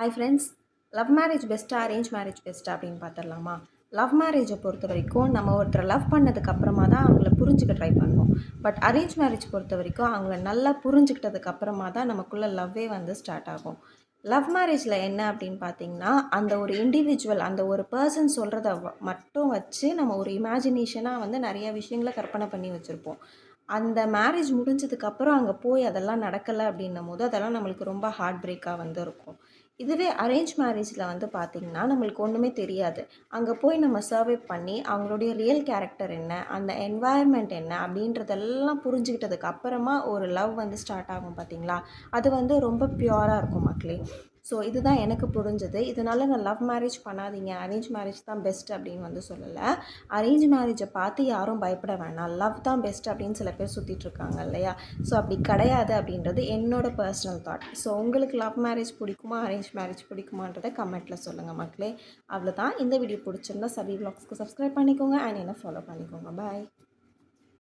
Hi friends, love marriage பெஸ்ட்டா arrange marriage பெஸ்ட்டா அப்படின்னு பார்த்துடலாமா? லவ் மேரேஜை பொறுத்த வரைக்கும் நம்ம ஒருத்தரை லவ் பண்ணதுக்கு அப்புறமா தான் அவங்கள புரிஞ்சுக்க ட்ரை பண்ணுவோம். பட் அரேஞ்ச் மேரேஜ் பொறுத்த வரைக்கும் அவங்கள நல்லா புரிஞ்சுக்கிட்டதுக்கு அப்புறமா தான் நமக்குள்ள லவ்வே வந்து ஸ்டார்ட் ஆகும். லவ் மேரேஜில் என்ன அப்படின்னு பார்த்தீங்கன்னா, அந்த ஒரு இண்டிவிஜுவல் அந்த ஒரு பர்சன் சொல்கிறத மட்டும் வச்சு நம்ம ஒரு இமேஜினேஷனாக வந்து நிறைய விஷயங்களை கற்பனை பண்ணி வச்சுருப்போம். அந்த மேரேஜ் முடிஞ்சதுக்கப்புறம் அங்கே போய் அதெல்லாம் நடக்கலை அப்படின்னும்போது அதெல்லாம் நம்மளுக்கு ரொம்ப ஹார்ட் பிரேக்காக வந்து இருக்கும். இதுவே அரேஞ்ச் மேரேஜில் வந்து பார்த்திங்கன்னா நம்மளுக்கு ஒன்றுமே தெரியாது. அங்கே போய் நம்ம சர்வே பண்ணி அவங்களுடைய ரியல் கேரக்டர் என்ன, அந்த என்வாயர்மெண்ட் என்ன அப்படின்றதெல்லாம் புரிஞ்சுக்கிட்டதுக்கு அப்புறமா ஒரு லவ் வந்து ஸ்டார்ட் ஆகும் பார்த்தீங்களா? அது வந்து ரொம்ப பியூராக இருக்கும் மக்களே. ஸோ இதுதான் எனக்கு புரிஞ்சது. இதனால் நான் லவ் மேரேஜ் பண்ணாதீங்க, அரேஞ்ச் மேரேஜ் தான் பெஸ்ட் அப்படின்னு வந்து சொல்லலை. அரேஞ்ச் மேரேஜை பார்த்து யாரும் பயப்பட வேணாம். லவ் தான் பெஸ்ட் அப்படின்னு சில பேர் சுற்றிட்டு இருக்காங்க இல்லையா? ஸோ அப்படி கிடையாது அப்படின்றது என்னோட பர்சனல் தாட். ஸோ உங்களுக்கு லவ் மேரேஜ் பிடிக்குமா, அரேஞ்ச் மேரேஜ் பிடிக்குமான்றதை கமெண்ட்டில் சொல்லுங்கள் மக்களே. அவ்வளோதான். இந்த வீடியோ பிடிச்சிருந்தா சவி விலாக்ஸ்க்கு சப்ஸ்கிரைப் பண்ணிக்கோங்க அண்ட் என்ன ஃபாலோ பண்ணிக்கோங்க. பாய்.